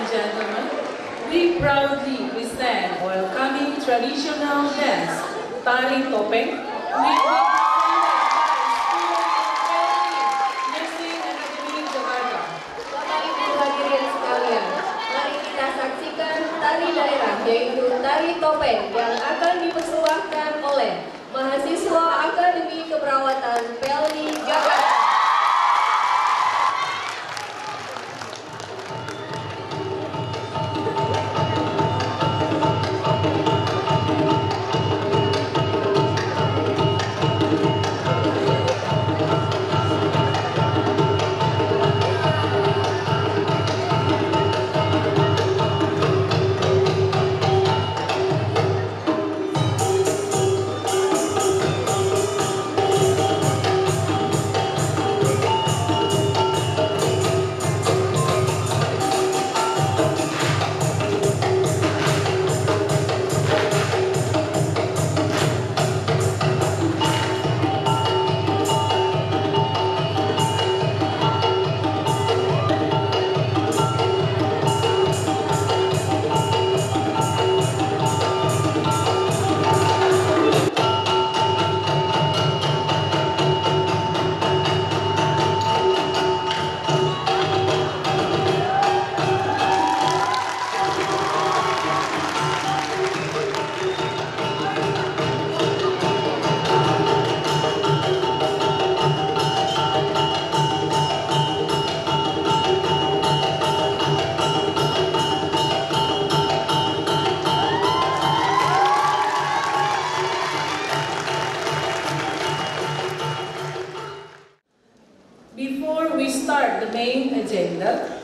gentlemen, we proudly present our coming traditional dance, Tari Topeng, which will be presented by students of Pelni Jakarta. Bapak Ibu hadirin sekalian, mari kita saksikan tari daerah yaitu Tari Topeng yang akan dipersembahkan oleh mahasiswa Akademi Keperawatan Pelni Jakarta.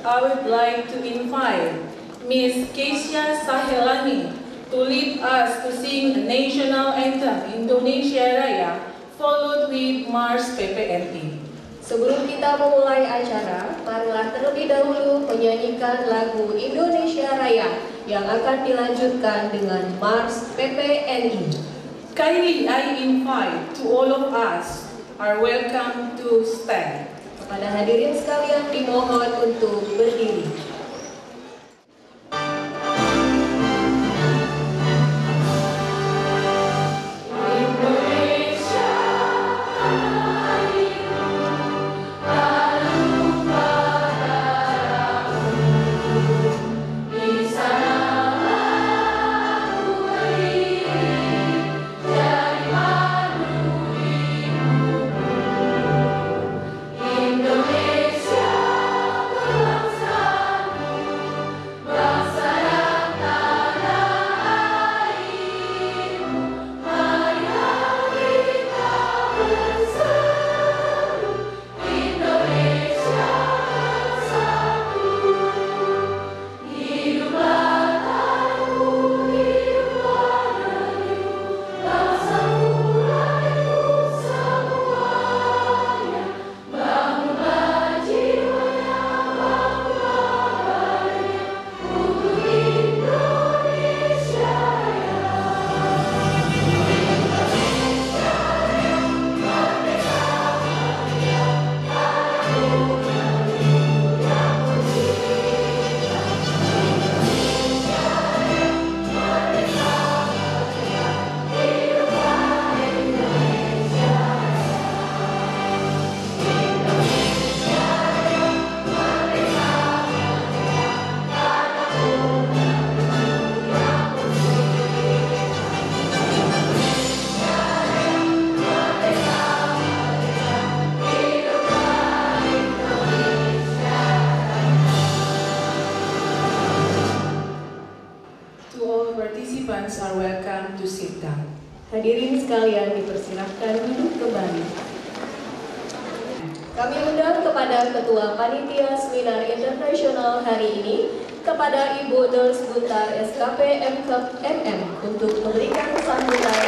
I would like to invite Miss Kesia Sahelani to lead us to sing the national anthem Indonesia Raya, followed with Mars PPNI. Sebelum kita memulai acara, marilah terlebih dahulu menyanyikan lagu Indonesia Raya yang akan dilanjutkan dengan Mars PPNI. Kindly I invite to all of us are welcome to stand. Kepada hadirin sekalian dimohon untuk berdiri. Hadirin sekalian dipersilahkan duduk kembali. Kami undang kepada Ketua Panitia Seminar Internasional hari ini, kepada Ibu Nurse Guntar SKP M.Kep M.M untuk memberikan sambutan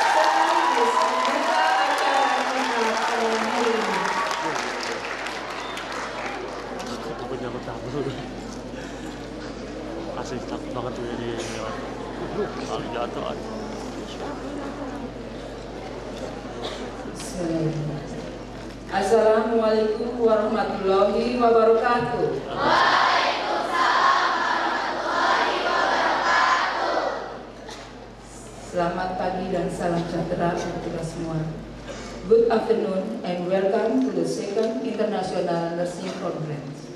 sekaligus membuka acara kita pada hari ini. Asik takut banget tuh ini kali jatuh aja. Assalamualaikum warahmatullahi wabarakatuh. Waalaikumsalam Selamat pagi dan salam sejahtera untuk kita semua. Good afternoon and welcome to the second International Nursing Conference.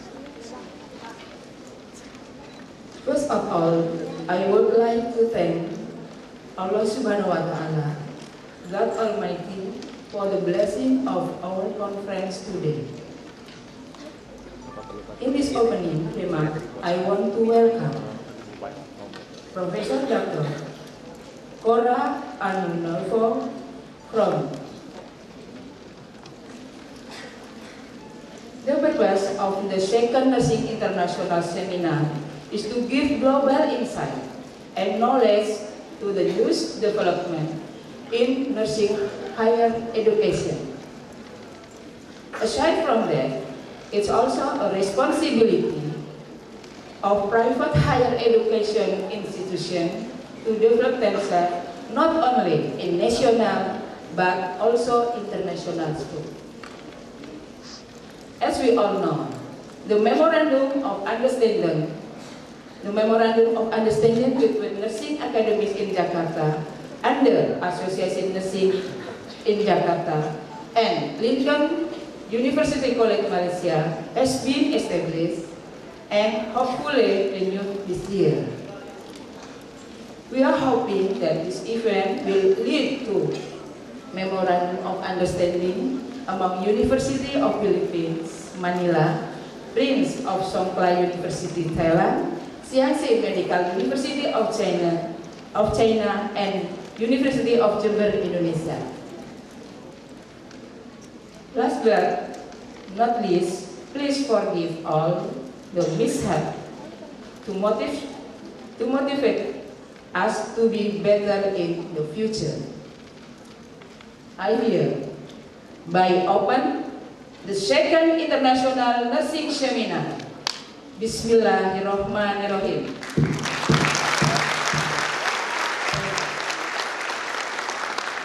First of all, I would like to thank Allah Subhanahu wa Ta'ala, God Almighty, for the blessing of our conference today. In this opening remark, I want to welcome Professor Dr. Cora Anunalvo from. The purpose of the second Nursing International Seminar is to give global insight and knowledge to the youth development in nursing higher education. Aside from that, it's also a responsibility of private higher education institutions to develop themselves not only in national but also international schools. As we all know, the Memorandum of Understanding between nursing academies in Jakarta under Association Nursing in Jakarta and Lincoln University College Malaysia has been established and hopefully renewed this year. We are hoping that this event will lead to Memorandum of Understanding among University of Philippines, Manila, Prince of Songkla University, Thailand, Siangsi Medical University of China, and University of Jember, Indonesia. Last but not least, please forgive all the mishap to motivate us to be better in the future. I hereby open the second International Nursing Seminar. Bismillahirrahmanirrahim.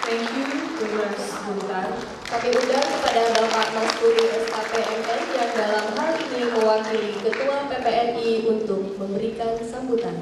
Thank you, Mas Buntar. Kami undang kepada Bapak Mas Budi Sp.Kep M.N yang dalam hal ini mewakili Ketua PPNI untuk memberikan sambutan.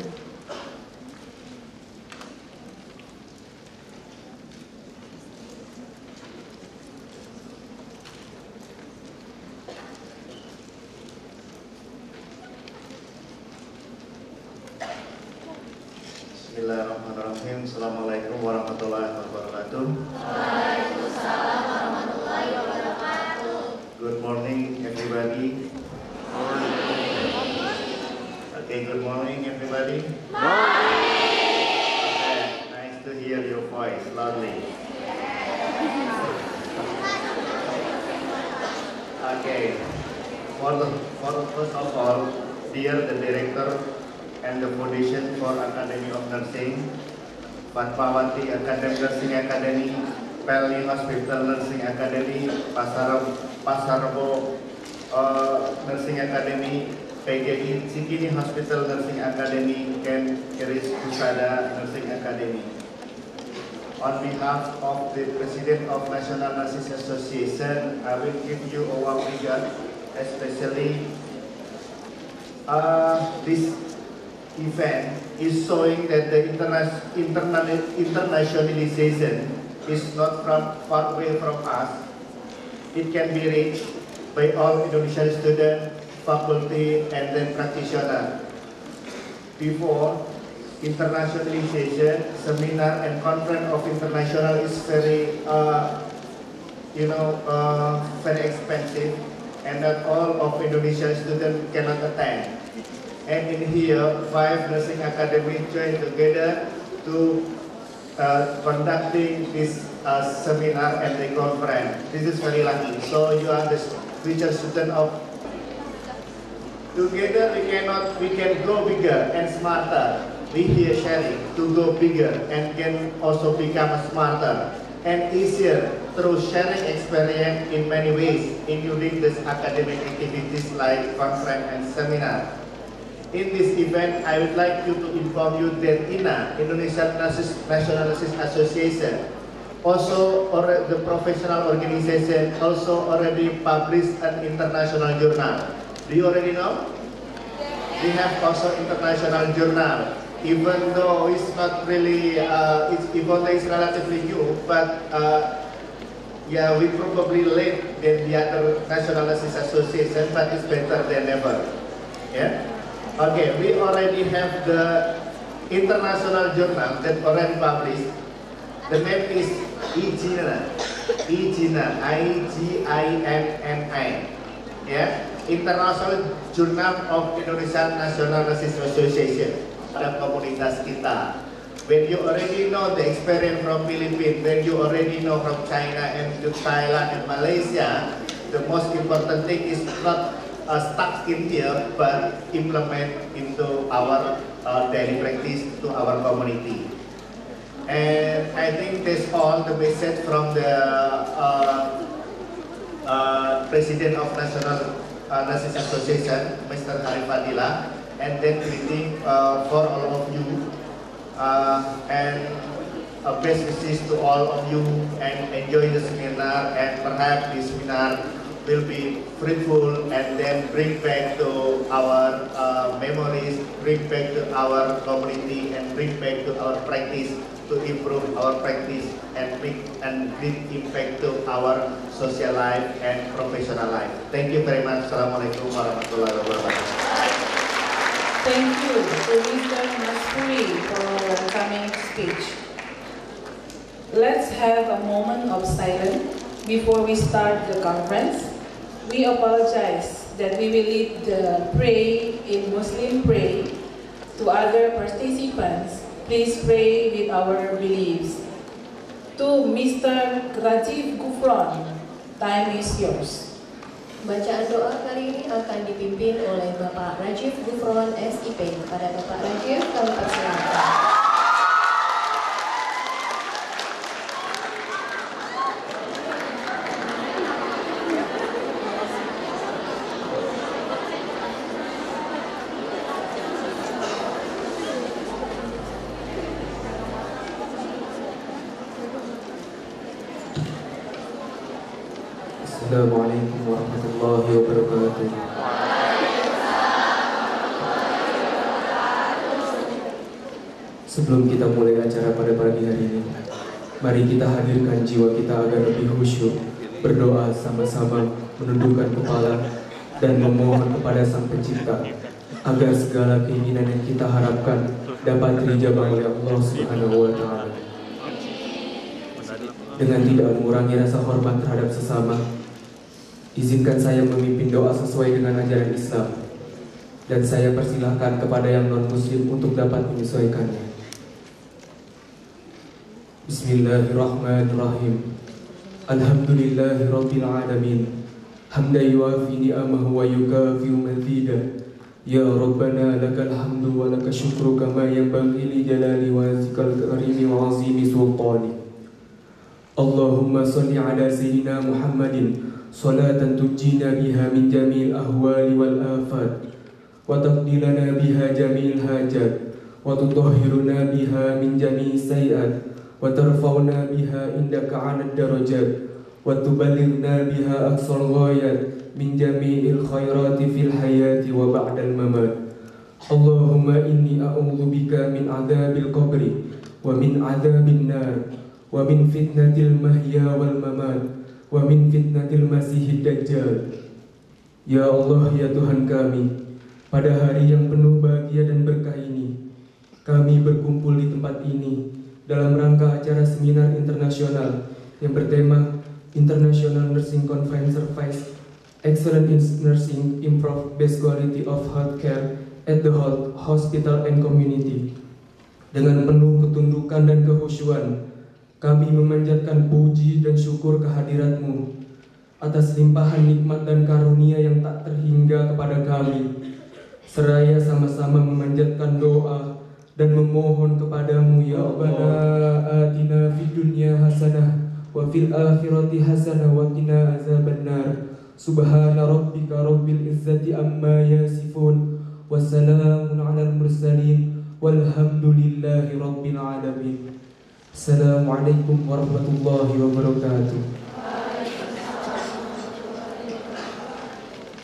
Bismillahirrahmanirrahim. Assalamualaikum warahmatullahi wabarakatuh. Waalaikumsalam warahmatullahi wabarakatuh. Good morning, everybody. Okay, good morning, everybody. Okay, nice to hear your voice loudly. Okay, first of all, dear the director and the Foundation for Akademi of Nursing, Fatmawati Akademi Nursing Akademi, Pelni Hospital Nursing Academy, Pasar Rebo Nursing Academy, P.G.D.K Cikini Hospital Nursing Academy, Akper Keris Husada Nursing Academy. On behalf of the President of National Nurses Association, I will give you a warm regard, especially this event is showing that the internationalization is not far away from us. It can be reached by all Indonesian students, faculty, and then practitioners. Before, internationalization, seminar and conference of international is very, very expensive, and not all of Indonesian students cannot attend. And in here, 5 nursing academies join together to conducting this seminar and the conference. This is very lucky. So you are the future student of. Together we can go bigger and smarter. We here sharing to go bigger and can also become smarter and easier through sharing experience in many ways, including this academic activities like conference and seminar. In this event, I would like you to inform you that INA, International Nurses Association, also the professional organization, also already published an international journal. Do you already know? We have also international journal. even though it's not really, even though it's relatively new, but yeah, we probably late than the other National Nurses Association, but it's better than ever. Yeah. Okay, we already have the international journal that already published. The name is I-G-I-N-N-I. Yeah, International Journal of Indonesian National Nurses Association. Pada komunitas kita. When you already know the experience from Philippines, when you already know from China and to Thailand and Malaysia, the most important thing is not stuck in here, but implement into our daily practice, to our community. And I think that's all the message from the President of National Nurses Association, Mr. Harifadillah, and then greeting for all of you, and best wishes to all of you, and enjoy the seminar, and perhaps this seminar will be fruitful and then bring back to our memories, bring back to our community, and bring back to our practice, to improve our practice and bring impact to our social life and professional life. Thank you very much. Assalamualaikum warahmatullahi wabarakatuh. Thank you to Mr. Masfuri for coming speech. Let's have a moment of silence before we start the conference. We apologize that we will lead the pray in Muslim pray. To other participants, please pray with our beliefs. To Mr. Rajiv Gufron, time is yours. Bacaan doa kali ini akan dipimpin oleh Bapak Rajiv Gufron SIP. Kepada Bapak Rajiv, kami persilakan. Assalamualaikum warahmatullahi wabarakatuh. Sebelum kita mulai acara pada pagi hari ini, mari kita hadirkan jiwa kita agar lebih khusyuk, berdoa sama-sama, menundukkan kepala, dan memohon kepada Sang Pencipta agar segala keinginan yang kita harapkan dapat dijabah oleh Allah Subhanahu wa Ta'ala. Dengan tidak mengurangi rasa hormat terhadap sesama, izinkan saya memimpin doa sesuai dengan ajaran Islam, dan saya persilahkan kepada yang non-muslim untuk dapat menyesuaikannya. Bismillahirrahmanirrahim. Alhamdulillahirabbil alamin. Hamdan yuwafi ni'amahu wa yukafi'u mazidah. Ya Rabbana lakal hamdu wa lakal syukru kama yanbaghi li jalali wajhikal karimi wa 'azimi sultani. Allahumma shalli ala sayyidina Muhammadin salatan tujina biha min jamil ahwali wal afat, wa taqdilana biha jamil hajat, wa tutahhiruna biha min jamil sayiat, wa tarfauna biha indaka 'alad darajat, wa tuballighna biha aqsal ghayat min jamil khairati fil hayati wa ba'dal mamat. Allahumma inni a'udzu bika min adzabil qabri wa min adzabin nar wa min fitnatil mahya wal mamat wa min fitnatil masihid dajjal. Ya Allah, ya Tuhan kami, pada hari yang penuh bahagia dan berkah ini, kami berkumpul di tempat ini dalam rangka acara seminar internasional yang bertema International Nursing Conference Service Excellent in Nursing Improve Best Quality of Healthcare at the Hospital and Community. Dengan penuh ketundukan dan kehusyuan, kami memanjatkan puji dan syukur kehadirat-Mu atas limpahan nikmat dan karunia yang tak terhingga kepada kami, seraya sama-sama memanjatkan doa dan memohon kepadamu, ya Rabbana atina fid dunya hasanah wa fil akhirati hasanah wa qina azabannar. Subhana rabbika rabbil izzati amma yasifun, wassalamun alal mursalin, walhamdulillahi rabbil alamin. Assalamualaikum warahmatullahi wabarakatuh.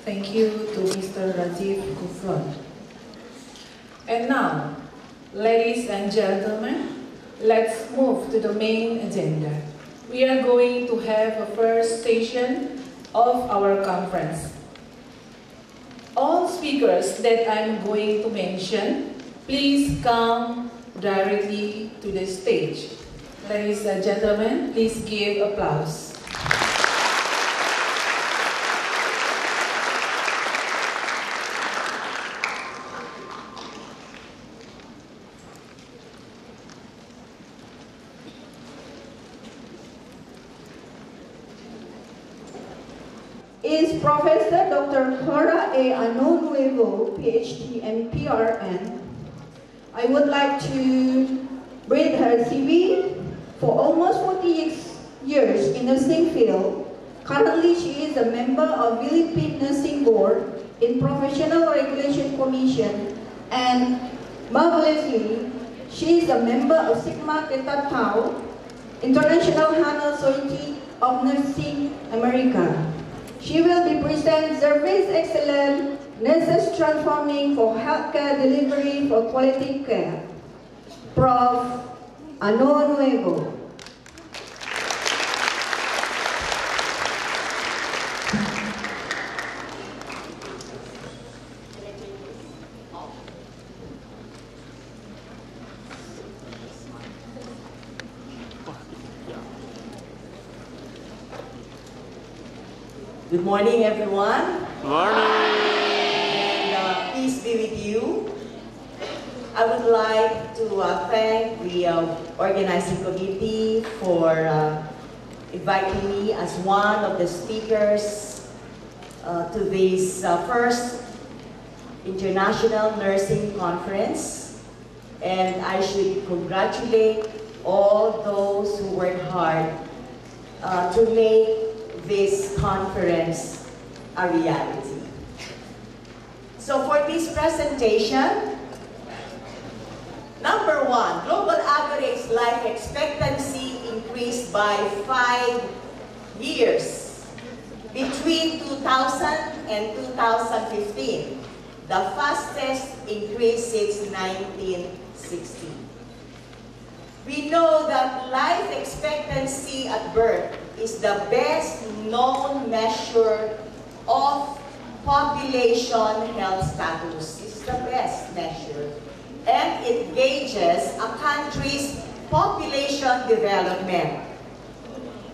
Thank you to Mr. Rajiv Gufron. And now, Ladies and gentlemen, let's move to the main agenda. We are going to have a first session of our conference. All speakers that I'm going to mention, please come directly to the stage. Ladies and gentlemen, please give applause. Is Professor Dr. Cora A. Anonuevo, PhD and PRN. I would like to read her CV. For almost 40 years in nursing field, currently she is a member of Philippine Nursing Board in Professional Regulation Commission, and marvelously, she is a member of Sigma Theta Tau, International Society of Nursing America. She will be present Service Excellence, Nurses Transforming for Healthcare Delivery for Quality Care. Prof. Anonuevo. Good morning, everyone. Morning. And peace be with you. I would like to thank the organizing committee for inviting me as one of the speakers to this first International Nursing Conference. And I should congratulate all those who worked hard to make this conference a reality. So for this presentation, number one, global average life expectancy increased by 5 years between 2000 and 2015, the fastest increase since 1960. We know that life expectancy at birth is the best known measure of population health status. It's the best measure. And it gauges a country's population development.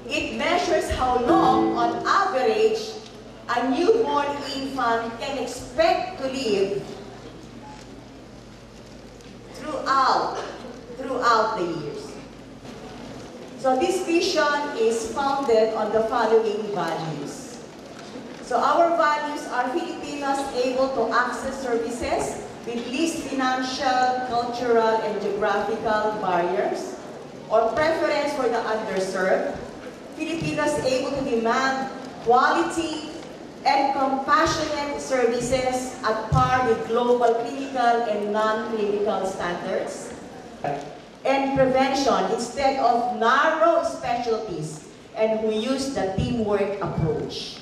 It measures how long, on average, a newborn infant can expect to live throughout the years. So this vision is founded on the following values. So our values are Filipinos able to access services with least financial, cultural, and geographical barriers, or preference for the underserved. Filipinos able to demand quality and compassionate services at par with global clinical and non-clinical standards. And prevention instead of narrow specialties, and who use the teamwork approach.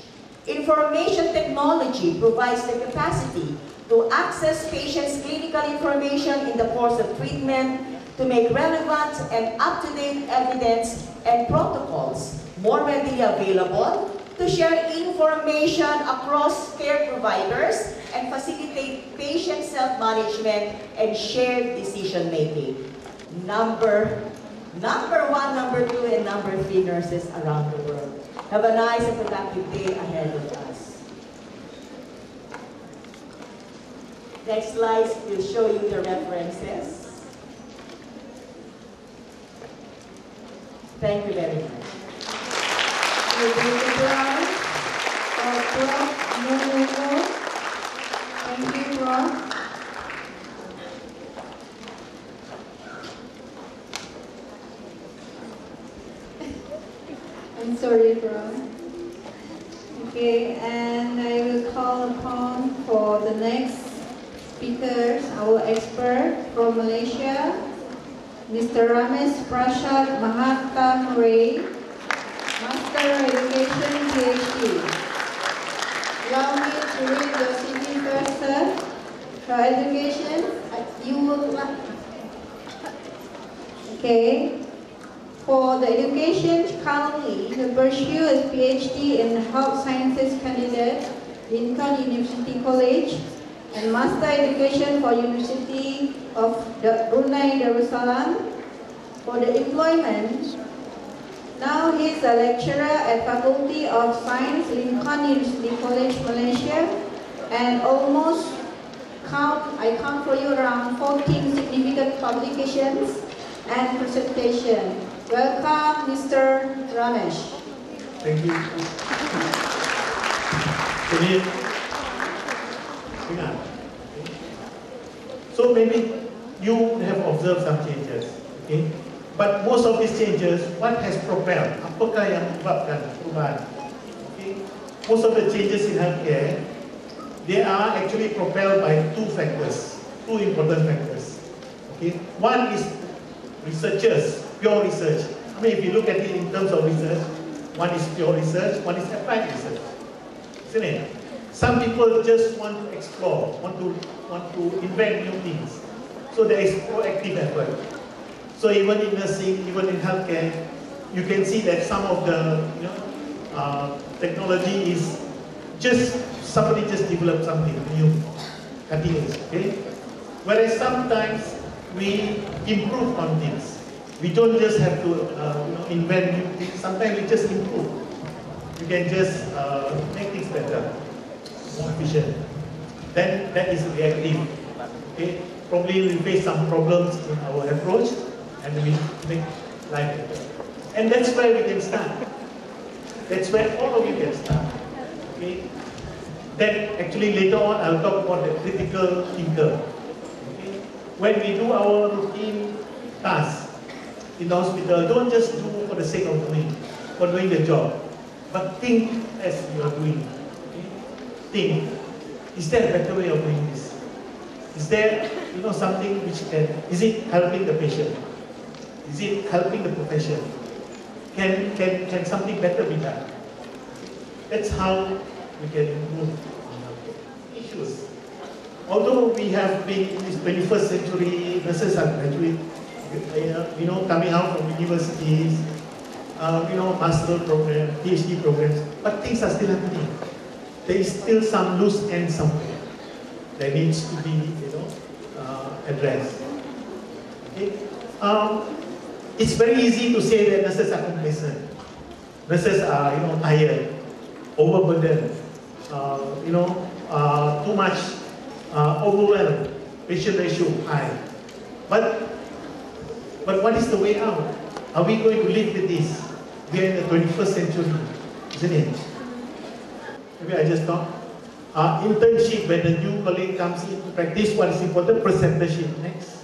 Information technology provides the capacity to access patients' clinical information in the course of treatment, to make relevant and up-to-date evidence and protocols more readily available, to share information across care providers, and facilitate patient self-management and shared decision-making. Number one, number two, and number three nurses around the world. Have a nice and productive day ahead of us. Next slide will show you the references. Thank you very much. Thank you, Prof. I'm sorry, Prof. Okay, and I will call upon for the next speakers, our expert from Malaysia, Mr. Ramesh Prashad Mahatma Ray, Master Education PhD. Allow me to read your CV first, sir. For education, you will Okay. For the education currently, the pursue is Ph.D. in Health Sciences candidate, Lincoln University College, and Master Education for University of Brunei Darussalam. For the employment, now he is a lecturer at Faculty of Science, Lincoln University College, Malaysia, and almost I count for you around 14 significant publications and presentation. Welcome, Mr. Ramesh. Thank you. So maybe you have observed some changes, okay? But most of these changes, what has propelled? Apakah yang menyebabkan perubahan? Okay? Most of the changes in healthcare, they are actually propelled by two factors, two important factors. Okay? One is researchers, pure research. I mean, if you look at it in terms of research, one is pure research, one is applied research. Isn't it? Some people just want to explore, want to invent new things. So there is proactive effort. So even in nursing, even in healthcare, you can see that some of the technology is just somebody just developed something new, cutting edge. Okay? Whereas sometimes we improve on things. We don't just have to invent new things. Sometimes we just improve. You can just make things better, more efficient. Then that is reactive. Okay? Probably we face some problems in our approach, and we make life better. And that's where we can start. That's where all of you can start. Okay? Then actually later on I'll talk about the critical thinker. Okay? When we do our routine tasks in the hospital, don't just do for the sake of doing the job, but think as you are doing. Okay? Think, is there a better way of doing this? Is there something which is it helping the patient? Is it helping the profession? Can something better be done? That's how we can improve issues. Although we have been in this 21st century, nurses are graduate, coming out from universities, master program, PhD programs, but things are still happening. There is still some loose ends somewhere that needs to be, addressed. Okay? It's very easy to say that nurses are complacent. Nurses are, tired, overburdened, too much, overwhelmed, patient ratio high. But what is the way out? Are we going to live with this? We are in the 21st century, isn't it? Maybe I just talk. Internship, when the new colleague comes in to practice, what is important? Preceptorship. Next.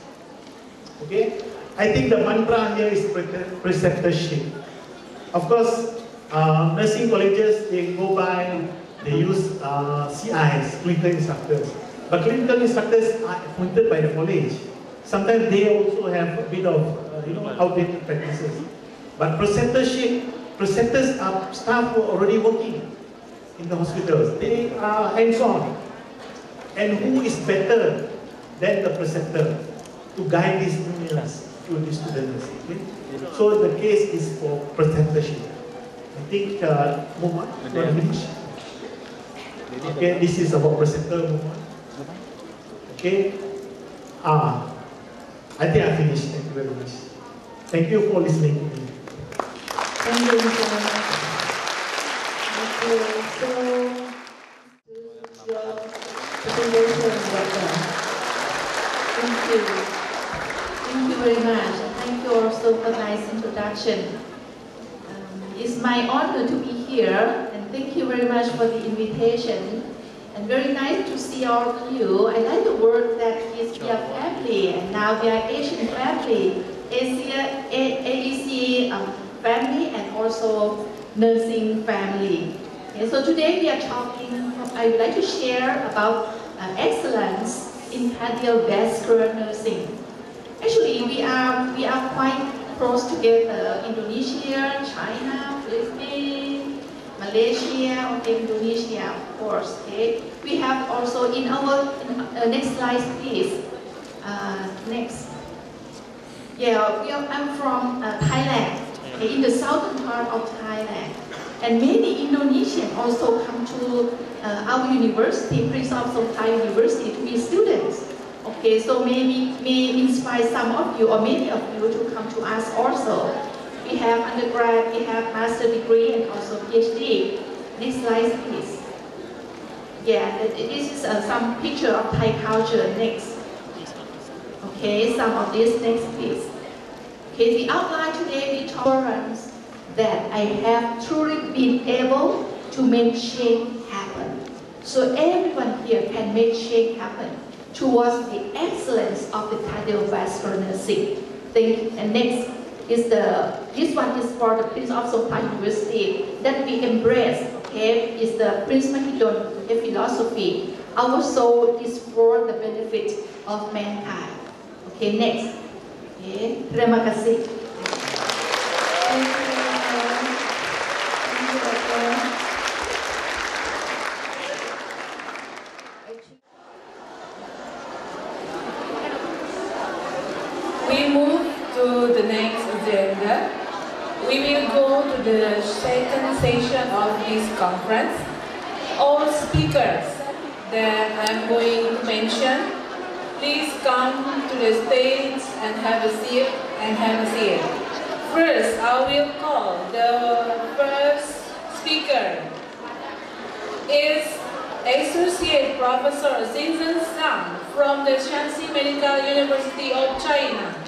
Okay? I think the mantra here is preceptorship. Of course, nursing colleges, they go by, they use CIs, clinical instructors. But clinical instructors are appointed by the college. Sometimes they also have a bit of, outdated practices. But preceptors are staff who are already working in the hospitals. They are hands-on. And who is better than the preceptor to guide these nurses to the students? Okay? So the case is for preceptorship. I think, Muhammad, you want to finish? Okay, this is about preceptor, Muhammad. Okay? I think I finished. Thank you very much. Thank you for listening to me. Thank you so much. Okay, so your presentation, Doctor. Thank you. Thank you very much. Thank you also for nice introduction. It's my honor to be here, and thank you very much for the invitation. And very nice to see all of you. I like the word that is we are family, and now we are Asian family, AEC family, and also nursing family. Okay, so today we are talking, I would like to share about excellence in cardiovascular nursing. Actually, we are quite close together. Indonesia, China, Philippines, Malaysia, okay, Indonesia, of course. Okay, we have also in our next slide, please. Next. I'm from Thailand, in the southern part of Thailand. And many Indonesians also come to our university, Prince of Thai University, to be students. Okay, so maybe may inspire some of you or many of you to come to us also. We have undergrad, we have master degree, and also PhD. Next slide, please. Yeah, this is some picture of Thai culture. Next. Okay, some of this next, please. Okay, the outline today we tolerance that I have truly been able to make change happen. So everyone here can make change happen towards the excellence of the cardiovascular nursing. And next is this one is for the Prince of Thai University that we embrace. Okay, is the Prince Mahidol philosophy. Our soul is for the benefit of mankind. Okay, next. Okay, terima kasih. We move to the next agenda. We will go to the second session of this conference. All speakers that I'm going to mention, please come to the stage and have a seat First, I will call the first speaker. Is Associate Professor Zhang from the Shanxi Medical University of China.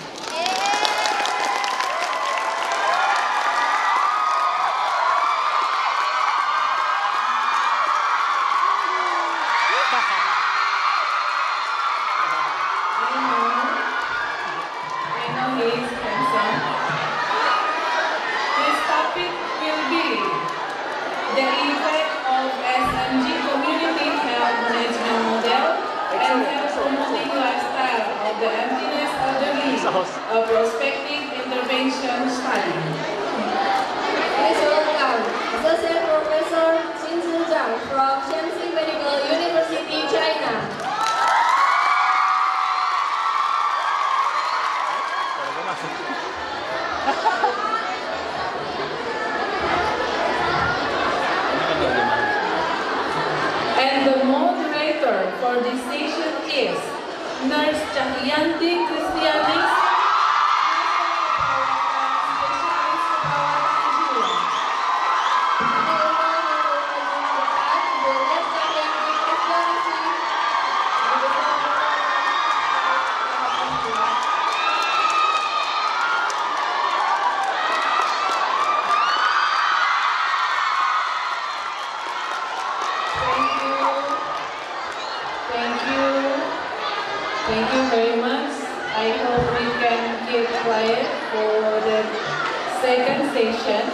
A prospective intervention study. Please welcome Associate Professor Zhang from Shanxi Medical University, China. And the moderator for this session is Nurse Cahyanti Kristianis. Thank you very much. I hope we can keep quiet for the second session.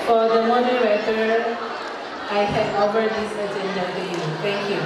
For the moderator, I hand over this agenda to you. Thank you.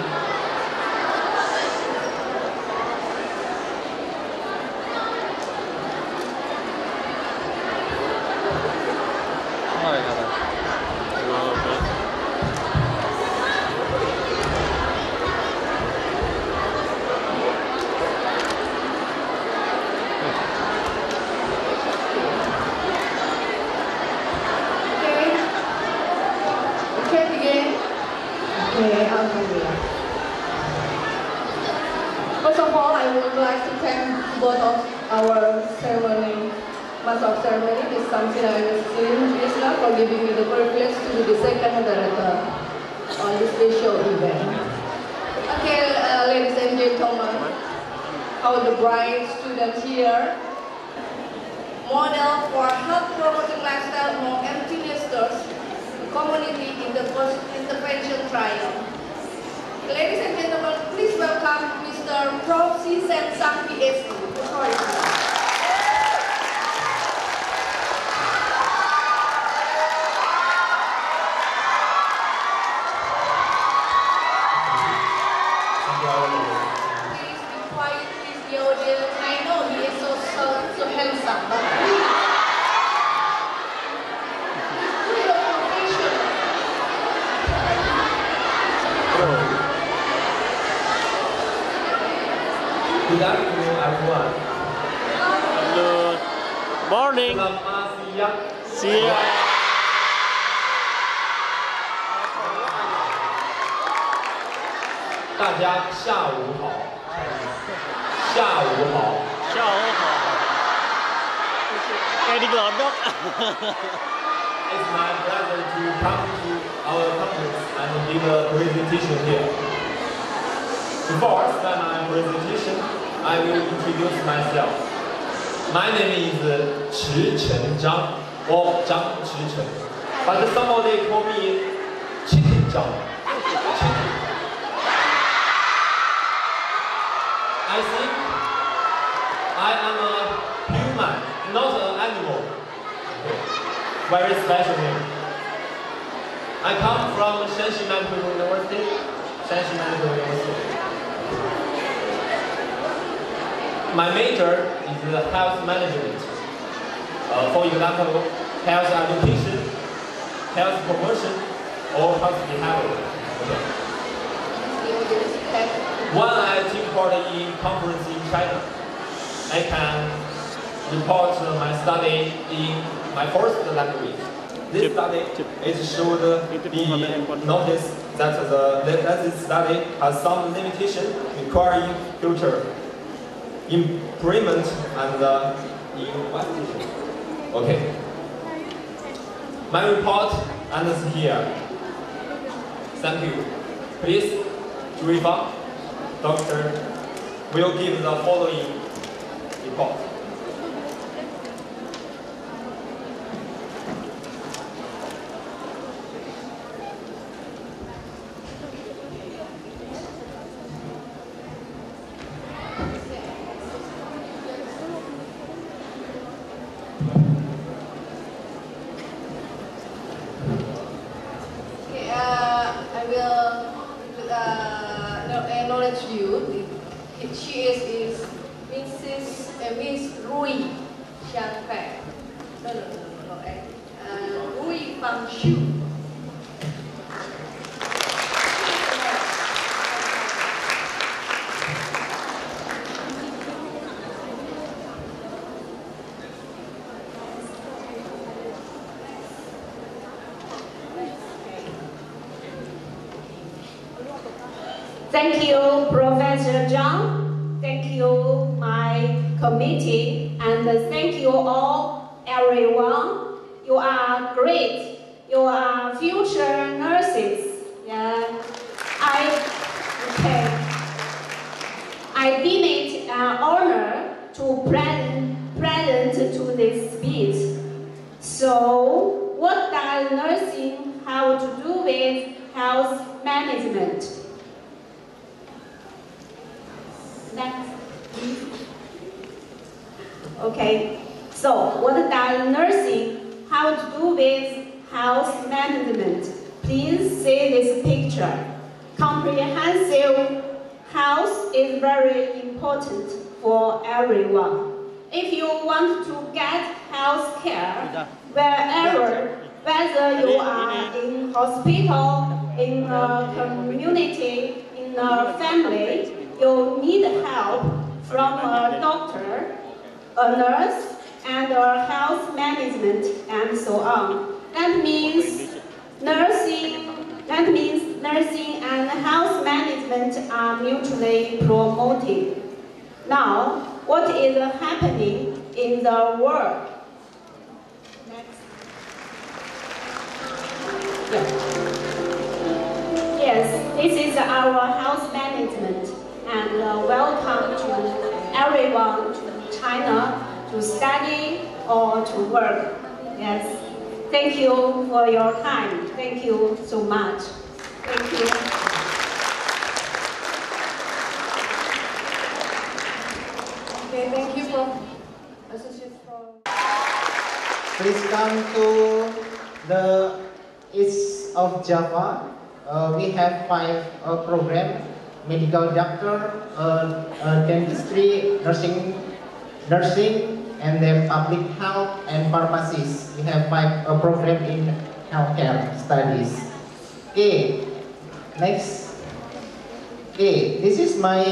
First of all, I would like to thank both of our master of ceremony, Ms. Samsina and Ms. Isla, for giving me the privilege to be the second moderator on this special event. Okay, ladies and gentlemen, all the bright students here, model for health promoting lifestyle among empty nesters, community in the first intervention trial. Ladies and gentlemen, please welcome Mr. Prof. Chichen Zhang, PhD. Please be quiet, please, the audience. I know he is so handsome, but please. Good afternoon, Charuwan. Good morning. Selamat siang. Siang. 大家下午好。下午好。下午好。Kayak digelodok. It's my pleasure to come to our conference and give a presentation here. Before I start my presentation, I will introduce myself. My name is Chichen Zhang, or Zhang Chichen. But somebody call me Chichen Zhang. Chichen. I think I am a human, not an animal. Very special name. I come from Shaanxi University. My major is health management. For example, health education, health promotion, or health behavior. When I take part in conference in China, I can report my study in my first language. This study is should be noticed that this study has some limitation requiring future improvement and investigation. Okay. My report ends here. Thank you. Please, Riva, Doctor, will give the following report. I will acknowledge you. She is Miss Rui Xiangfei. No. Rui Fang Xu. Thank you, Professor Zhang. Thank you, my committee, and thank you all, everyone. You are great. You are future nurses. Yeah. I deem it an honor to present to this speech. So, what does nursing have to do with health management? Okay, so what does nursing have to do with health management? Please see this picture. Comprehensive health is very important for everyone. If you want to get health care wherever, whether you are in hospital, in a community, in a family, you need help from a doctor, a nurse, and a health management, and so on. That means nursing and health management are mutually promoting. Now, what is happening in the world? Next. Yes, this is our health management. And welcome to everyone to China to study or to work. Yes. Thank you for your time. Thank you so much. Thank you. Okay, thank you, Prof. Associate Prof. Please come to the East of Java. We have 5 programs. Medical doctor, dentistry, nursing, and then public health and pharmacies. We have 5 programs in healthcare studies. Okay, next. Okay, this is my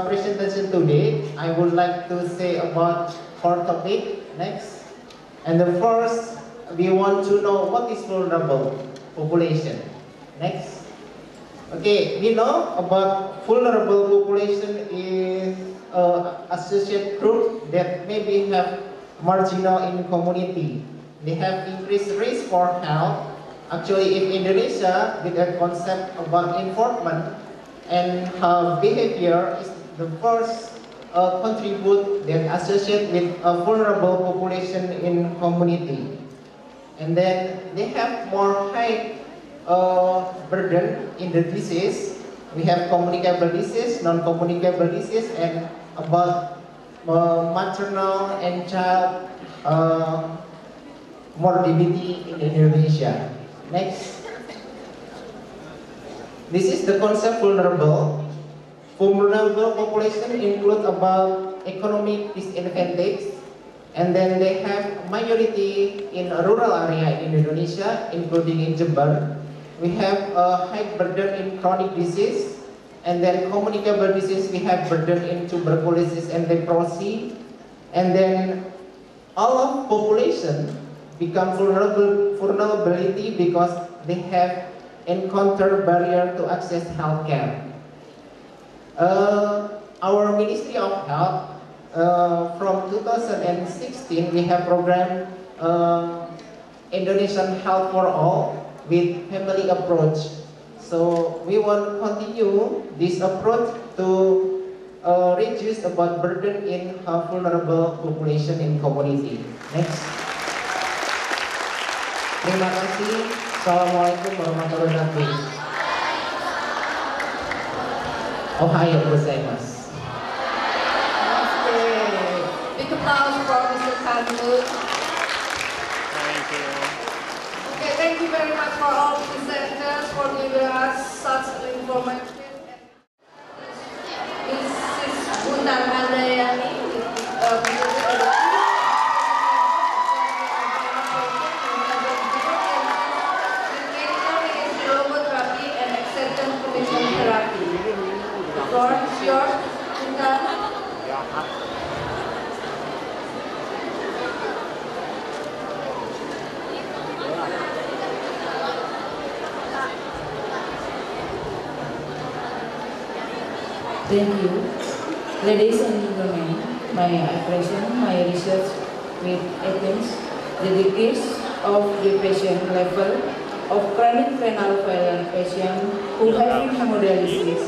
presentation today. I would like to say about 4 topics. Next. And the first, we want to know what is vulnerable population. Next. Okay, we know about vulnerable population is associate group that maybe have marginal in community. They have increased risk for health. Actually, in Indonesia, with a concept about enforcement and behavior is the first contribute that associate with a vulnerable population in community. And then they have more high burden in the disease. We have communicable disease, non-communicable disease, and about maternal and child morbidity in Indonesia. Next. This is the concept vulnerable. Vulnerable population include about economic disadvantage, and then they have majority in a rural area in Indonesia, including in Jember. We have a high burden in chronic disease, and then communicable disease we have burden in tuberculosis and leprosy, and then all of population become vulnerability because they have encounter barrier to access healthcare. Our Ministry of Health from 2016 we have program Indonesian Health for All with family approach. So we want to continue this approach to reduce about burden in vulnerable population in community. Next. Terima kasih. Assalamualaikum warahmatullahi wabarakatuh. Ohayou gozaimasu. Big applause for Mr. Tantut. Thank you. Okay, thank you very much for all presenters for giving us such information. Mrs. Bunda Handayani, yours, Thank you. Ladies and gentlemen, my impression, my research with items, the degrees of depression level of chronic renal failure patients who have hemodialysis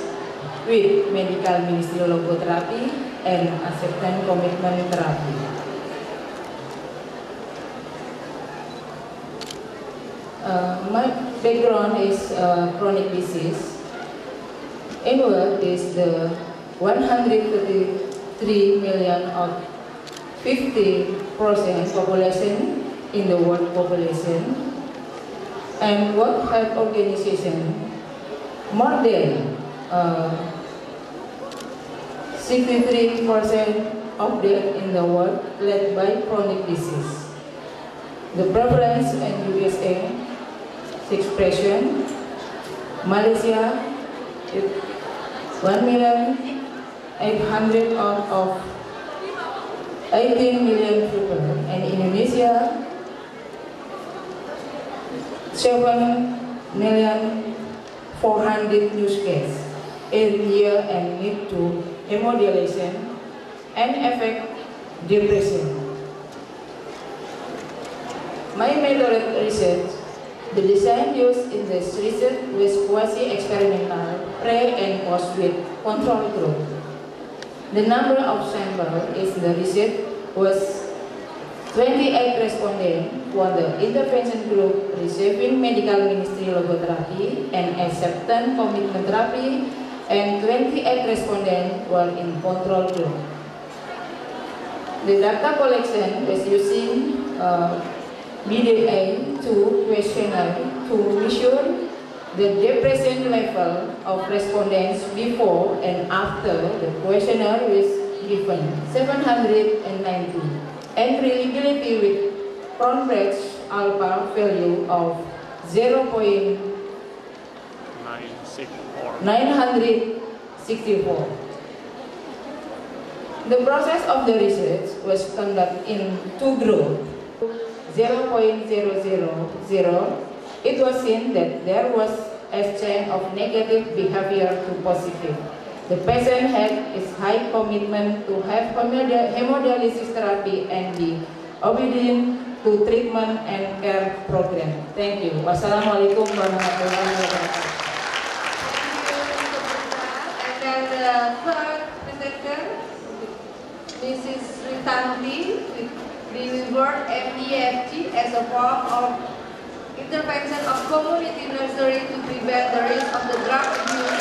with medical ministerial logotherapy and acceptance commitment therapy. My background is chronic disease. Inward is the 133 million of 50% population in the world population, and World Health Organization more than 63% of death in the world led by chronic disease. The prevalence in USA 6%, Malaysia 1,800,000 out of 18 million people, and Indonesia 7,400,000 new cases every year and need to hemodialysis and affect depression. My major research, the design used in this research was quasi-experimental, pre- and post-with control group. The number of samples in the research was 28 respondents for the intervention group receiving medical ministerial logotherapy and acceptance commitment therapy, and 28 respondents were in control group. The data collection was using BDA-2 questionnaire to measure the depression level of respondents before and after the questionnaire was given 790, and reliability with Cronbach's alpha value of 0.964 64. The process of the research was conducted in two groups. 0.000, it was seen that there was a change of negative behavior to positive. The patient had his high commitment to have hemodialysis therapy and be obedient to treatment and care program. Thank you. Wassalamualaikum warahmatullahi wabarakatuh. And then the third presenter, Mrs. Susanto, delivered MDFG as a form of intervention of community nursery to prevent the risk of the drug abuse.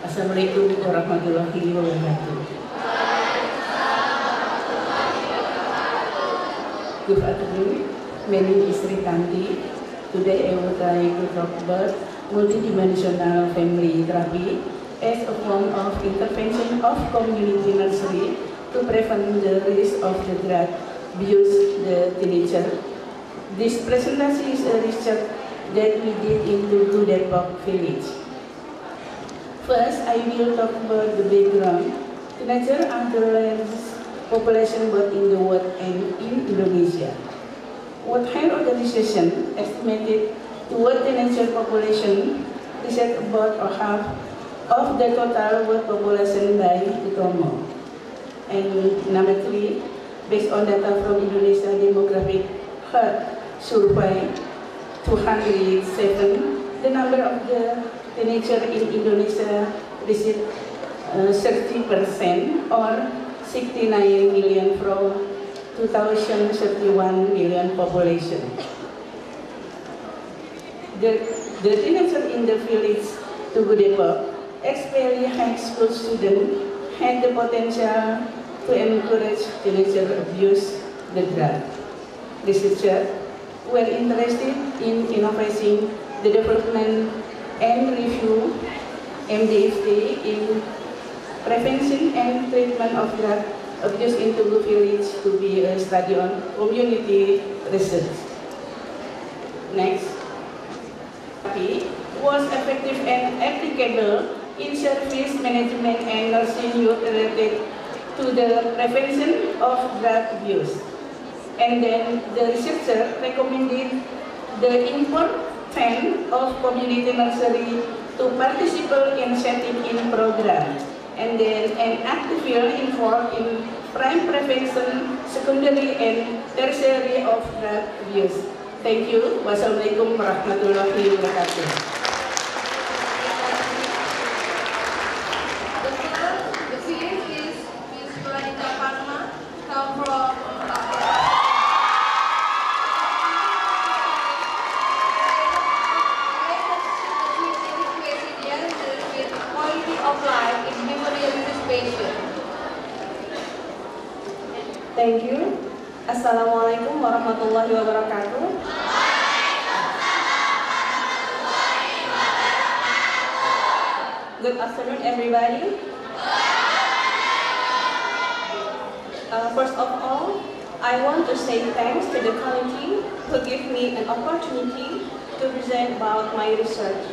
Assalamualaikum warahmatullahi wabarakatuh. Good afternoon. My name is Susanto. Today I would like to talk about multidimensional family therapy as a form of intervention of community nursery to prevent the risk of the drug abuse the teenager. This presentation is a research that we did in the P.G.D.K village. First, I will talk about the background. Teenager adolescent population both in the world and in Indonesia. World Health Organization estimated the world teenager population is at about half of the total world population by 2000. And number 3, based on data from Indonesia Demographic Health Survey 207, the number of the teenager in Indonesia received 30% or 69 million from 2031 million population. The teenager in the village P.G.D.K, especially high school students, had the potential to encourage teenager abuse the drug. Researchers were interested in innovating the development and review MDFT in prevention and treatment of drug abuse in Tugu village to be a study on community research. Next, therapy was effective and applicable in service management and nursing youth related to the prevention of drug abuse. And then the researcher recommended the importance of community nursery to participate in setting in program, and then an actively involved in prime prevention, secondary and tertiary of drug abuse. Thank you. Wassalamualaikum warahmatullahi wabarakatuh. The field is Ms. Florina come from Thank you. Assalamualaikum warahmatullahi wabarakatuh. Good afternoon, everybody. First of all, I want to say thanks to the committee who gave me an opportunity to present about my research.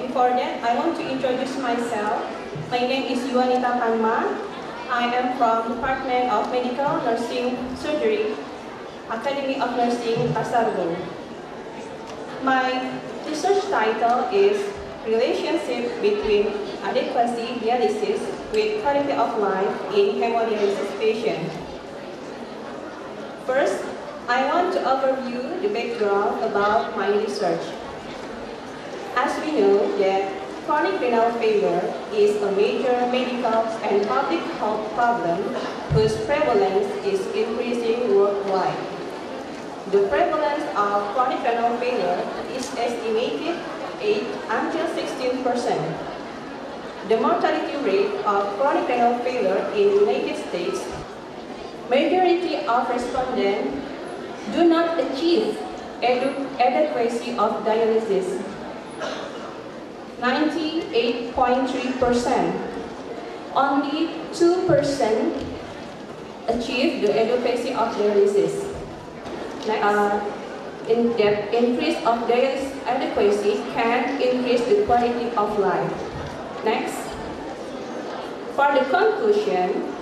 Before that, I want to introduce myself. My name is Yuanita Panma. I am from Department of Medical Nursing Surgery, Akademi of Nursing Pasar Rebo. My research title is Relationship between Adequacy Dialysis with Quality of Life in Hemodialysis Patients. First, I want to overview the background about my research. As we know that chronic renal failure is a major medical and public health problem whose prevalence is increasing worldwide. The prevalence of chronic renal failure is estimated 8 until 16%. The mortality rate of chronic renal failure in the United States, majority of respondents do not achieve adequacy of dialysis. 98.3%. Only 2% achieve the adequacy of their disease. Next. In-depth increase of their adequacy can increase the quality of life. Next. For the conclusion,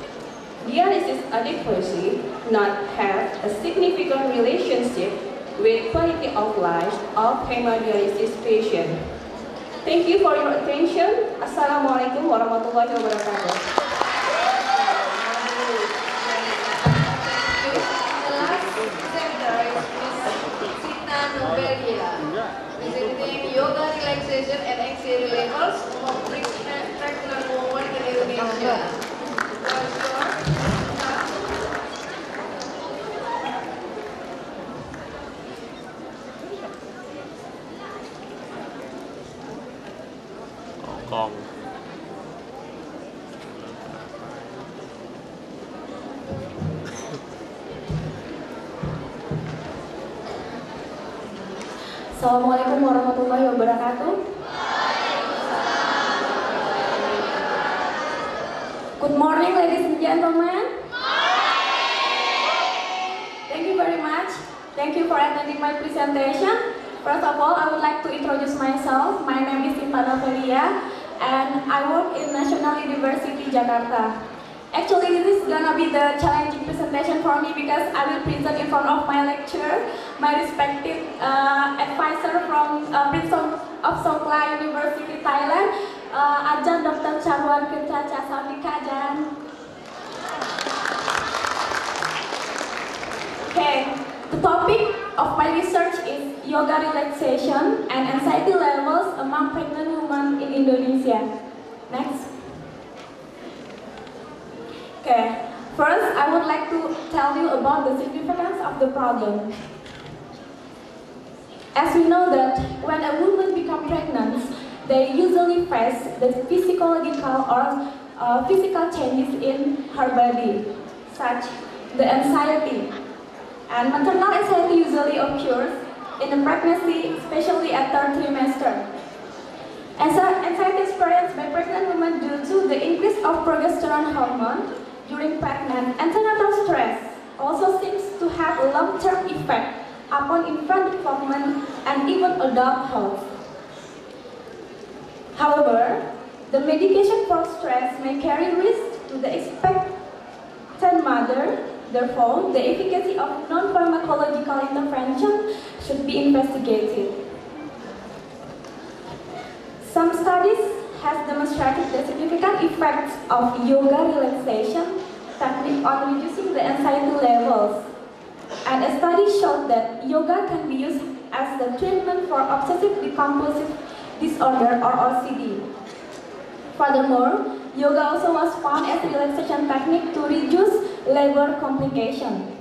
dialysis adequacy not have a significant relationship with quality of life of hemodialysis patient. Thank you for your attention. Assalamualaikum warahmatullahi wabarakatuh. Presenting yoga relaxation and anxiety levels of pregnant women in Indonesia. Kong. Assalamualaikum warahmatullahi wabarakatuh. Good morning, ladies and gentlemen. Thank you very much. Thank you for attending my presentation. First of all, I would like to introduce myself. My name is Internasional and I work in National University Jakarta. Actually, this is gonna be the challenging presentation for me because I will present in front of my lecturer, my respective advisor from Princeton of Songkla University, Thailand, Ajahn Dr. Charuwan, Kritpracha, Ajahn. Okay, the topic of my research is yoga relaxation and anxiety levels among pregnant women in Indonesia. Next. Okay, first I would like to tell you about the significance of the problem. As we know that when a woman becomes pregnant, they usually face the physiological or physical changes in her body, such the anxiety. And maternal anxiety usually occurs in a pregnancy, especially at third trimester. Anxiety experienced by pregnant women due to the increase of progesterone hormone during pregnant. Antenatal stress also seems to have a long-term effect upon infant development and even adulthood. However, the medication for stress may carry risk to the expectant mother. Therefore, the efficacy of non-pharmacological intervention should be investigated. Some studies has demonstrated the significant effects of yoga relaxation technique on reducing the anxiety levels. And a study showed that yoga can be used as the treatment for obsessive-compulsive disorder or OCD. Furthermore, yoga also was found as a relaxation technique to reduce labor complications.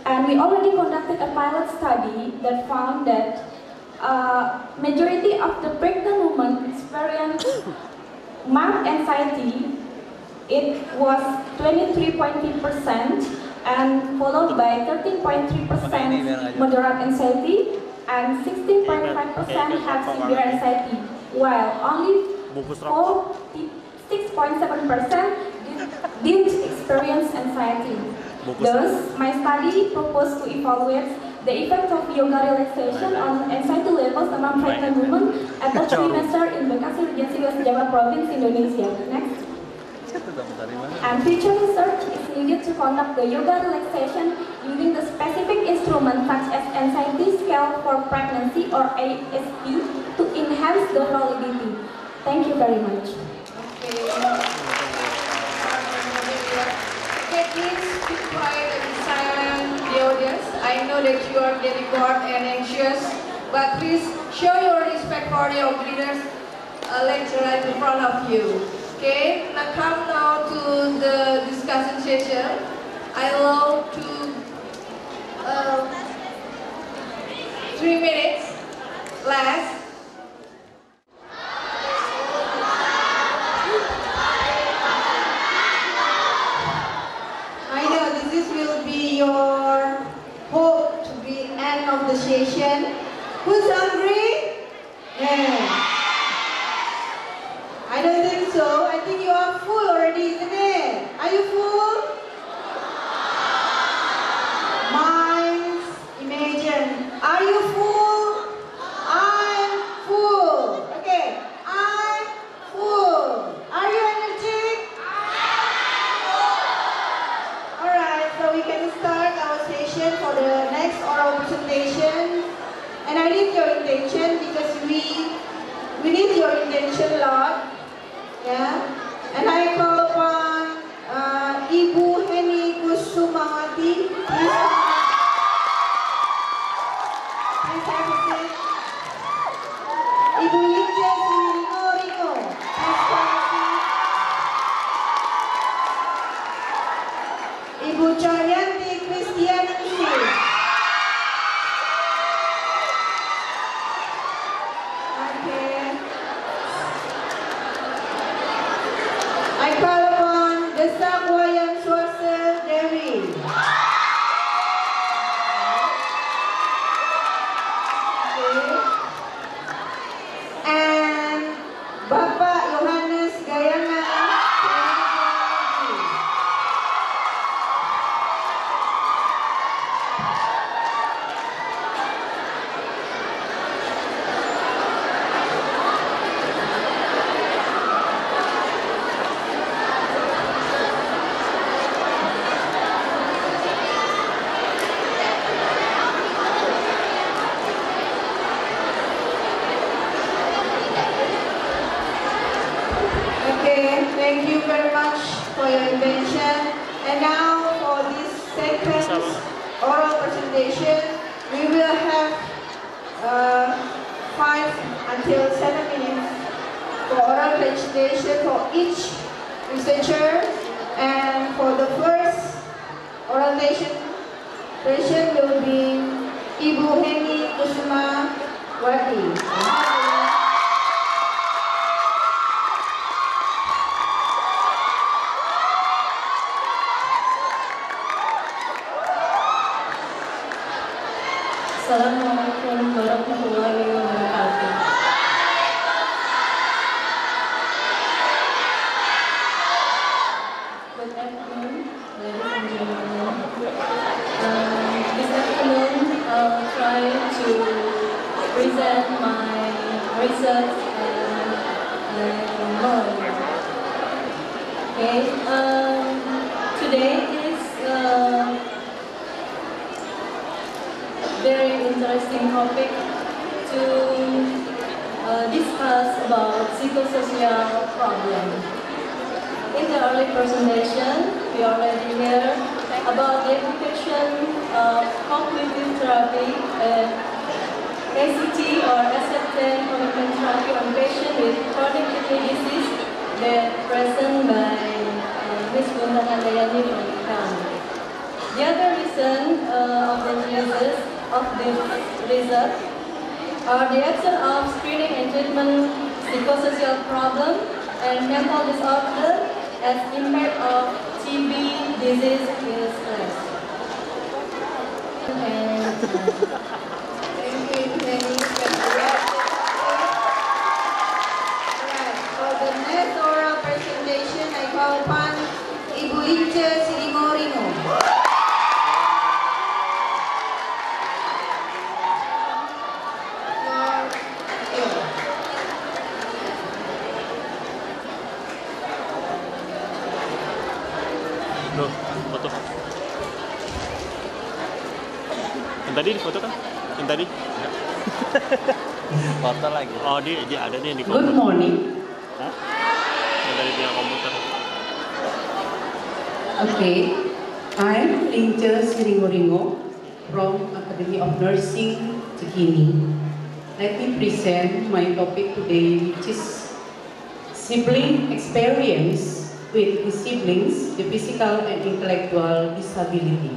And we already conducted a pilot study that found that majority of the pregnant women experience mild anxiety. It was 23.3% and followed by 13.3% moderate anxiety and 16.5% have severe anxiety, while only 6.7% didn't experience anxiety. Thus, my study proposed to evaluate the effect of yoga relaxation on anxiety levels among pregnant women at the trimester in Bekasi Regency West Java Province, Indonesia. Next. And future research is needed to conduct the yoga relaxation using the specific instruments such as anxiety scale for pregnancy or ASP to enhance the validity. Thank you very much. Okay, please be quiet and silent, the audience. I know that you are getting bored and anxious, but please show your respect for your leaders, lecturer in front of you. Okay, now come now to the discussion session. I allow to 3 minutes last. I know this will be your hope to be end of the session. Who's hungry? Yeah. attention because we need your attention a lot. Yeah, and I call upon Ibu Heni Kusumawati. Please have a seat. Ibu Linda Ringo. Please have a seat. Ibu Cahyanti Kristianisi. I call upon the Sakwayan Swasta Dewi. And Bapak Yohanes Gayana. Thank you very much for your attention. And now for this second oral presentation, we will have 5 until 7 minutes for oral presentation for each researcher. And for the first oral presentation will be Ibu Heni Kusumawati. Assalamualaikum warahmatullahi wabarakatuh. Good afternoon, ladies and gentlemen. This afternoon, I'll try to present my research and more. Okay. Today is very interesting topic to discuss about psychosocial problem. In the early presentation, we already heard about the application of cognitive therapy, ACT or acceptance commitment therapy on patients with chronic kidney disease that present by Ms. Bunda Handayani from Thailand. The other reason of the uses of this result are the absence of screening and treatment psychosocial problem and mental disorder as impact of TB disease is less. And thank you. Alright, for the next oral presentation, I call upon Ibu Ince Sirimorino. Foto. Yang tadi di foto kan? Yang tadi? Foto lagi. Oh, dia ada nih di komputer. Good morning. Hah? Yang tadi punya komputer. Okay, I'm Lince Siringoringo from Academy of Nursing Cikini. Let me present my topic today, which is sibling experience with the siblings, the physical and intellectual disability.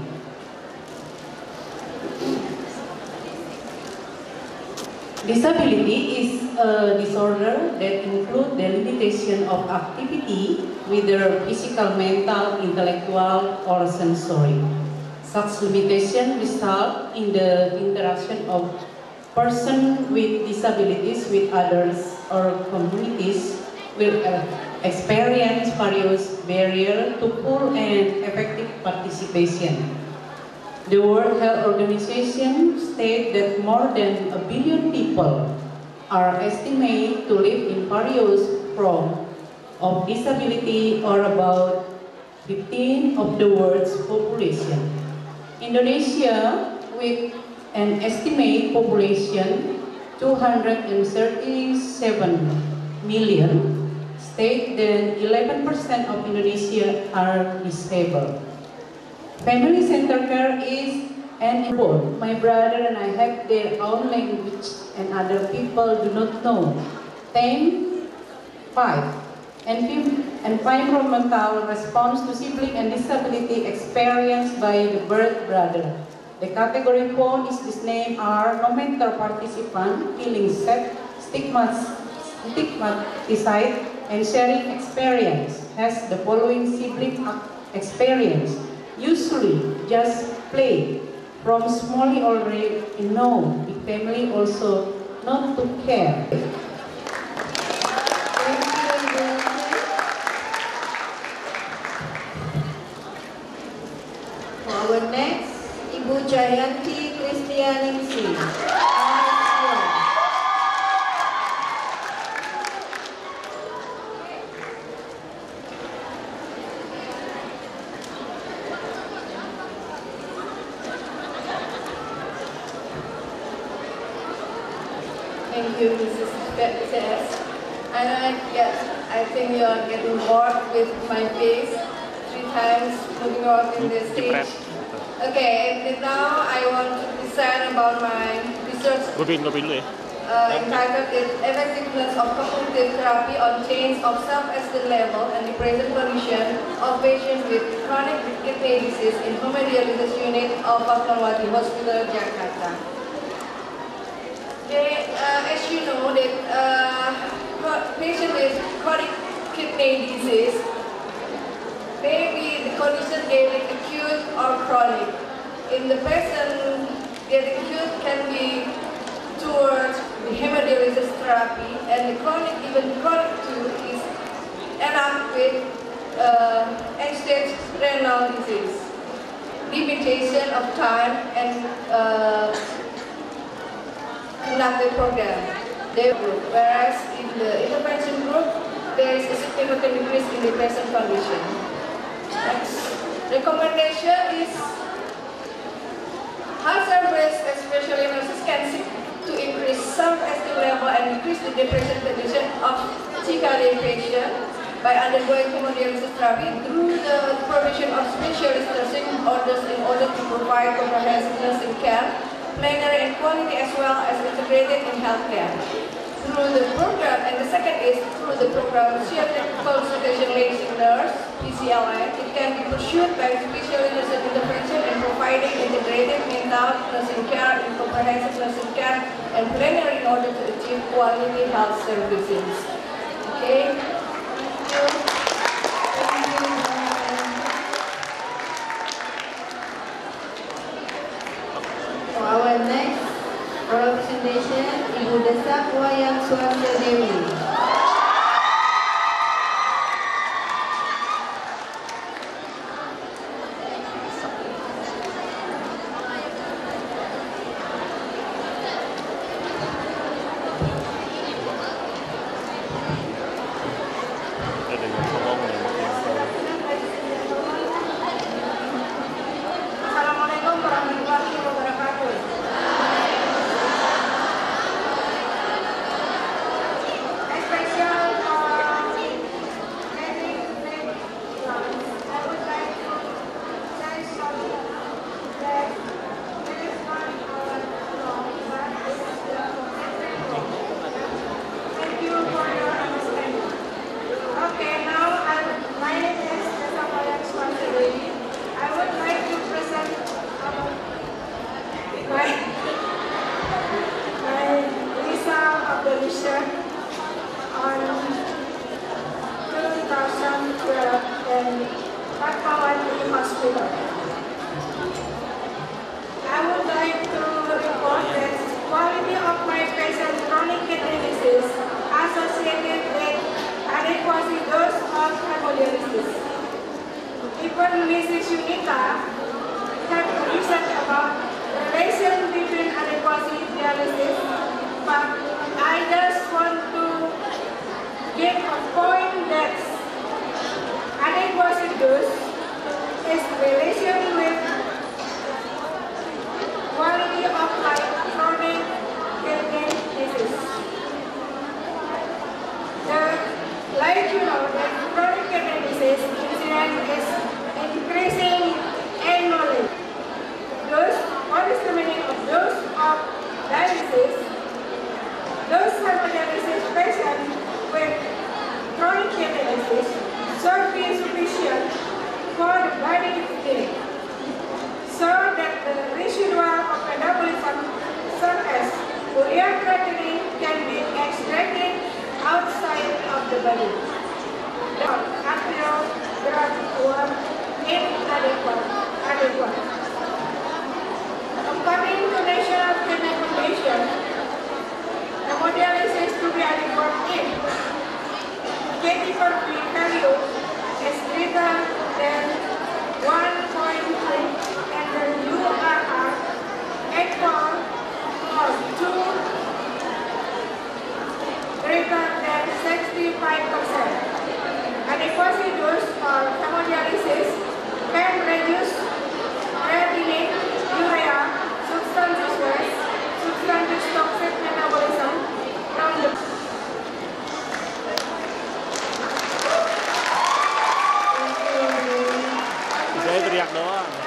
Disability is a disorder that includes the limitation of activity, whether physical, mental, intellectual, or sensory. Such limitation result in the interaction of persons with disabilities with others or communities will experience various barriers to full and effective participation. The World Health Organization states that more than 1 billion people are estimated to live in various forms of disability, or about 15% of the world's population. Indonesia, with an estimated population 237 million, state that 11% of Indonesia are disabled. Family center care is an important. My brother and I have their own language and other people do not know. 10, 5. Environmental response to sibling and disability experienced by the birth brother. The category 4 is this name are no matter participant, feeling sad, stigmatized, and sharing experience has the following sibling experience. Usually just play. From small already know the family also not to care. Our next, Ibu Jayanti Kristianingsih. Thank you, Mrs. And I think you are getting bored with my face 3 times moving on in the stage. Okay, and now I want to present about my research entitled Effectiveness of Cognitive Therapy on Change of Self-Esteem Level and the Present Condition of Patients with Chronic Kidney Disease in Hemodialysis Unit of Fatmawati Hospital, Jakarta. As you know, that patients with chronic kidney disease maybe the condition getting acute or chronic. In the person, getting acute can be towards the hemodialysis therapy, and the chronic, even chronic too, is end up with end-stage renal disease, limitation of time, and conducted program. Whereas in the intervention group, there is a significant decrease in the patient condition. Next recommendation is hazard-based, especially nurses can seek to increase self-esteem level and decrease the depression condition of CKD patient by undergoing hemodialysis therapy through the provision of specialist nursing orders in order to provide comprehensive nursing care, plenary and quality as well as integrated in healthcare. Through the program, and the second is through the program Shared Consultation Liaison Nurse, PCLN, it can be pursued by specialist nursing intervention and providing integrated mental nursing care and comprehensive nursing care and plenary in order to achieve quality health services. Okay? For our next representation, Ibu Desak Wayang Suarga Dewi. Assalamualaikum warahmatullahi wabarakatuh. Like you know, that chronic kidney disease incidence is increasing annually. What is the meaning of dose of dialysis? Those hemodialysis patients with chronic kidney disease should be sufficient for the body need, so that the residual of metabolism, such as urea creatinine, can be extracted outside of the body. The arterial blood were inadequate. According to National Kidney Foundation, hemodialysis to be adequate if kidney value is greater than 1.3 and the URR equal or 2 greater than 65%. Adequacy dose for hemodialysis can reduce creatinine, urea, substances waste, substances toxic metabolism from the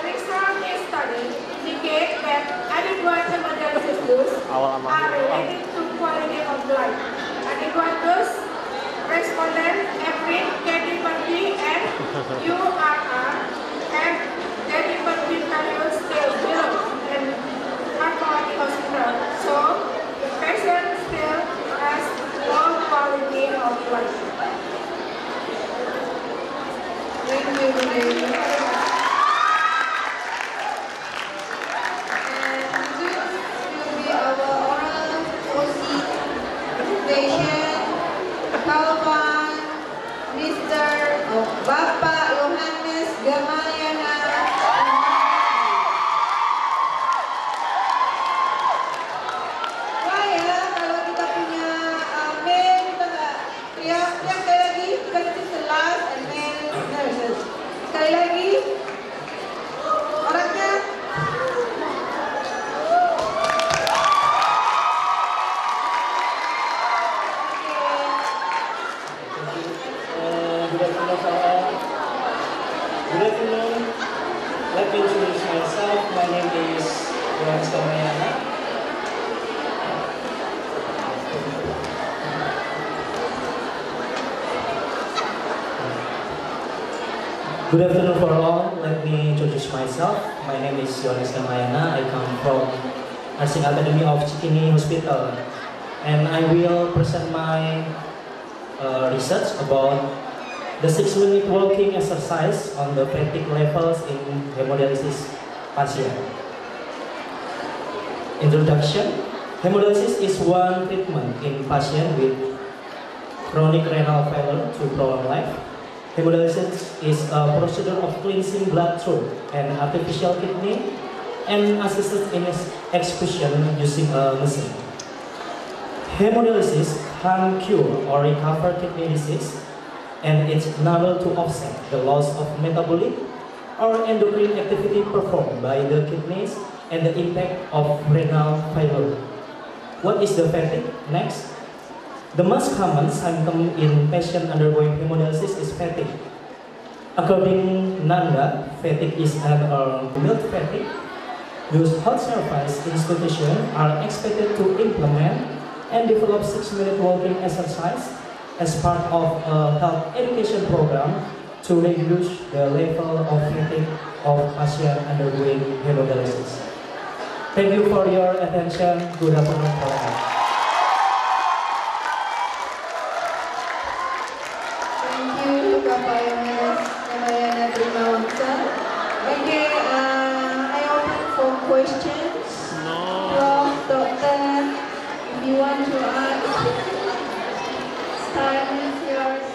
recent study indicates that adequate hemodialysis dose are related to quality of life. Adequate dose, respondent, average, KD/P and URR and KD/P values still below in Akademi hospital. So the patient still has low quality of life. Thank you, Budi. Bapak Yohanes Gamayana. Wah ya, kalau kita punya mail, kita nggak teriak sekali lagi, because it is the last and mail nurses. Sekali lagi, orangnya. Good afternoon. Let me introduce myself. My name is Dr.Hjh.Bibi. Good afternoon for all. Let me introduce myself. My name is Dr.Hjh.Bibi. I come from Nursing Akademi of Cikini Hospital, and I will present my research about the 6-minute walking exercise on the fatigue levels in hemodialysis patient. Introduction. Hemodialysis is one treatment in patients with chronic renal failure to prolong life. Hemodialysis is a procedure of cleansing blood through an artificial kidney and assisted in execution using a machine. Hemodialysis can cure or recover kidney disease, and it's able to offset the loss of metabolic or endocrine activity performed by the kidneys and the impact of renal failure. What is the fatigue? Next. The most common symptom in patients undergoing hemodialysis is fatigue. According Nanda, fatigue is an mild fatigue. Those health service institutions are expected to implement and develop 6-minute walking exercise as part of a health education program to reduce the level of fatigue of patients undergoing hemodialysis. Thank you for your attention. Good afternoon for all. Thank you, Bapak Yohanes Gamayana. Okay, I open for questions. Prof, Doctor, if you want to ask. Time is yours.